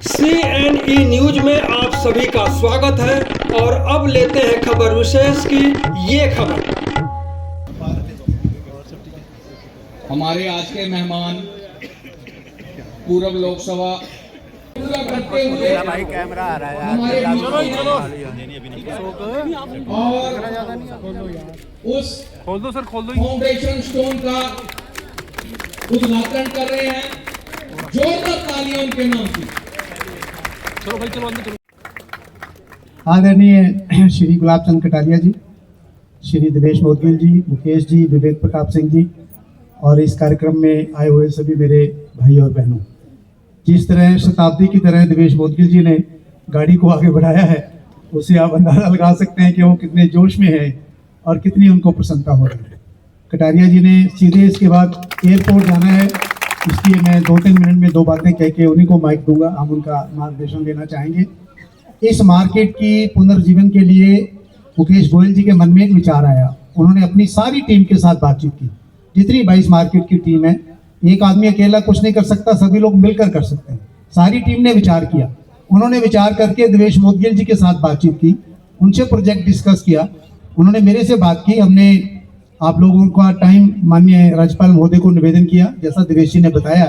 CNE news में आप सभी का स्वागत है और अब लेते हैं खबर विशेष की ये खबर। हमारे आज के मेहमान पूर्व लोकसभा पूरा करते हुए कैमरा आ रहा है हमारे और उस खोल दो सर, खोल दो। फाउंडेशन स्टोन का उद्घाटन कर रहे हैं। जोरदार तालियां उनके नाम की। चलो भाई, चलो अंदर चलो। आदरणीय श्री गुलाब चंद कटारिया जी, श्री दिवेश मोदगिल जी, मुकेश जी, विवेक प्रताप सिंह जी और इस कार्यक्रम में आए हुए सभी मेरे भाई और बहनों, जिस तरह शताब्दी की तरह दिवेश मोदगिल जी ने गाड़ी को आगे बढ़ाया है, उसे आप अंदाजा लगा सकते हैं कि वो कितने जोश में है और कितनी उनको प्रसन्नता हो रही है। कटारिया जी ने सीधे इसके बाद एयरपोर्ट जाना है, इसलिए मैं 2-3 मिनट में 2 बातें कह के उन्हीं को माइक दूंगा। हम उनका मार्गदर्शन लेना चाहेंगे। इस मार्केट की पुनर्जीवन के लिए मुकेश गोयल जी के मन में एक विचार आया। उन्होंने अपनी सारी टीम के साथ बातचीत की। जितनी 22 मार्केट की टीम है, एक आदमी अकेला कुछ नहीं कर सकता, सभी लोग मिलकर कर सकते हैं। सारी टीम ने विचार किया। उन्होंने विचार करके दिवेश मोदगिल जी के साथ बातचीत की, उनसे प्रोजेक्ट डिस्कस किया। उन्होंने मेरे से बात की। हमने आप लोगों का टाइम माननीय राज्यपाल महोदय को निवेदन किया। जैसा दिवेश जी ने बताया,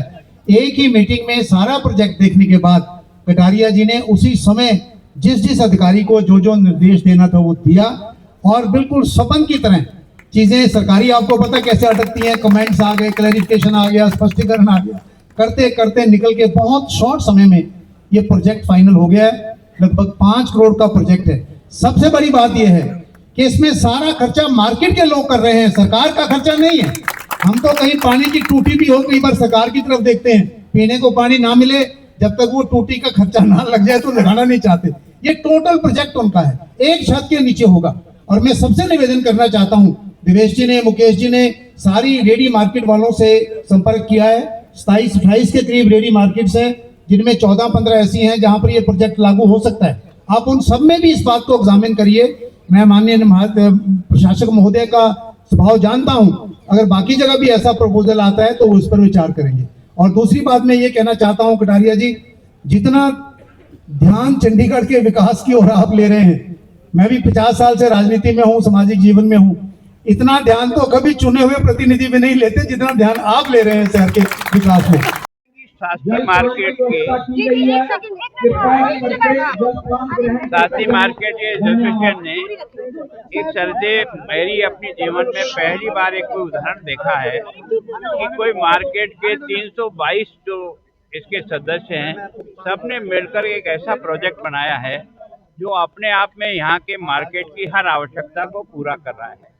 एक ही मीटिंग में सारा प्रोजेक्ट देखने के बाद कटारिया जी ने उसी समय जिस अधिकारी को जो निर्देश देना था वो दिया और बिल्कुल सपन की तरह चीजें सरकारी, आपको पता कैसे अटकती हैं, कमेंट्स आ गए, क्लैरिफिकेशन आ गया, स्पष्टीकरण आ गया, करते करते निकल के बहुत शॉर्ट समय में ये प्रोजेक्ट फाइनल हो गया है। लगभग 5 करोड़ का प्रोजेक्ट है। सबसे बड़ी बात यह है कि इसमें सारा खर्चा मार्केट के लोग कर रहे हैं, सरकार का खर्चा नहीं है। हम तो कहीं पानी की टूटी भी हो, कई बार सरकार की तरफ देखते हैं, पीने को पानी ना मिले, जब तक वो टूटी का खर्चा ना लग जाए तो लगाना नहीं चाहते। ये टोटल प्रोजेक्ट उनका है, एक छत के नीचे होगा। और मैं सबसे निवेदन करना चाहता हूं, दिवेश जी ने, मुकेश जी ने सारी रेडी मार्केट वालों से संपर्क किया है। 27-28 के करीब रेडी मार्केट्स हैं, जिनमें 14-15 ऐसी हैं जहां पर यह प्रोजेक्ट लागू हो सकता है। आप उन सब में भी इस बात को एग्जामिन करिए। मैं माननीय प्रशासक महोदय का स्वभाव जानता हूं, अगर बाकी जगह भी ऐसा प्रपोजल आता है तो उस पर विचार करेंगे। और दूसरी बात मैं ये कहना चाहता हूं कटारिया जी, जितना ध्यान चंडीगढ़ के विकास की ओर आप ले रहे हैं, मैं भी 50 साल से राजनीति में हूं, सामाजिक जीवन में हूं, इतना ध्यान तो कभी चुने हुए प्रतिनिधि भी नहीं लेते जितना ध्यान आप ले रहे हैं शहर के विकास में। शास्त्री मार्केट के शास्त्री मार्केट के एसोसिएशन ने एक सर्वे, मेरी अपने जीवन में पहली बार एक कोई उदाहरण देखा है कि कोई मार्केट के 322 जो इसके सदस्य हैं, सबने मिलकर एक ऐसा प्रोजेक्ट बनाया है जो अपने आप में यहाँ के मार्केट की हर आवश्यकता को पूरा कर रहा है।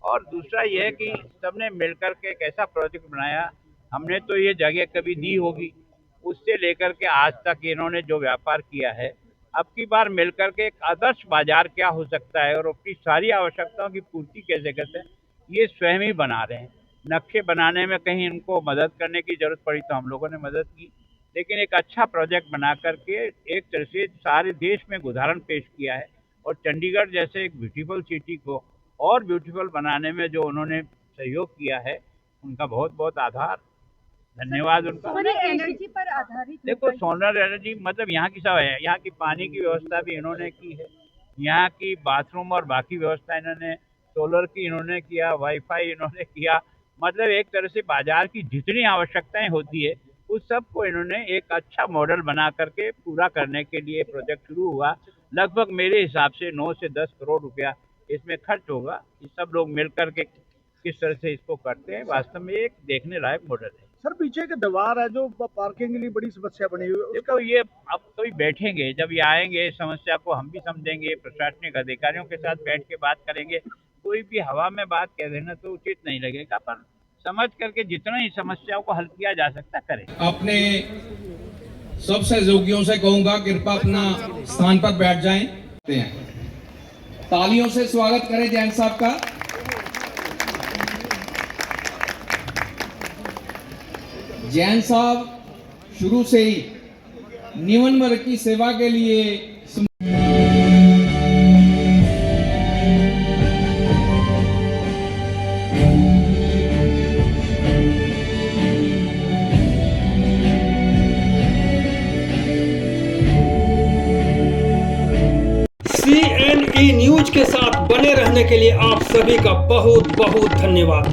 और दूसरा यह है कि सबने मिलकर के एक ऐसा प्रोजेक्ट बनाया, हमने तो ये जगह कभी दी होगी, उससे लेकर के आज तक इन्होंने जो व्यापार किया है, अब की बार मिलकर के एक आदर्श बाजार क्या हो सकता है और अपनी सारी आवश्यकताओं की पूर्ति कैसे करते हैं, ये स्वयं ही बना रहे हैं। नक्शे बनाने में कहीं इनको मदद करने की जरूरत पड़ी तो हम लोगों ने मदद की, लेकिन एक अच्छा प्रोजेक्ट बना करके एक तरह से सारे देश में उदाहरण पेश किया है। और चंडीगढ़ जैसे एक ब्यूटीफुल सिटी को और ब्यूटीफुल बनाने में जो उन्होंने सहयोग किया है, उनका बहुत बहुत आभार, धन्यवाद उनका। एनर्जी पर आधारित, देखो, सोलर एनर्जी मतलब यहाँ की सब है, यहाँ की पानी की व्यवस्था भी इन्होंने की है, यहाँ की बाथरूम और बाकी व्यवस्था इन्होंने, सोलर की इन्होंने किया, वाईफाई इन्होंने किया, मतलब एक तरह से बाजार की जितनी आवश्यकताएं होती है उस सब को इन्होंने एक अच्छा मॉडल बना करके पूरा करने के लिए प्रोजेक्ट शुरू हुआ। लगभग मेरे हिसाब से 9 से 10 करोड़ रुपया इसमें खर्च होगा। ये सब लोग मिल करके किस तरह से इसको करते हैं, वास्तव में एक देखने लायक मॉडल है। सर, पीछे के दीवार है जो पार्किंग के लिए बड़ी समस्या बनी हुई है। देखो, ये अब कभी बैठेंगे, जब ये आएंगे, इस समस्या को हम भी समझेंगे, प्रशासनिक अधिकारियों के साथ बैठ के बात करेंगे। कोई भी हवा में बात कह देना तो उचित नहीं लगेगा, पर समझ करके जितना ही समस्याओं को हल किया जा सकता करें। अपने सब सहयोगियों से कहूंगा कृपया अपना स्थान पर बैठ जाएं। तालियों से स्वागत करें जैन साहब का। जैन साहब शुरू से ही निम्न वर्ग की सेवा के लिए न्यूज के साथ बने रहने के लिए आप सभी का बहुत बहुत धन्यवाद।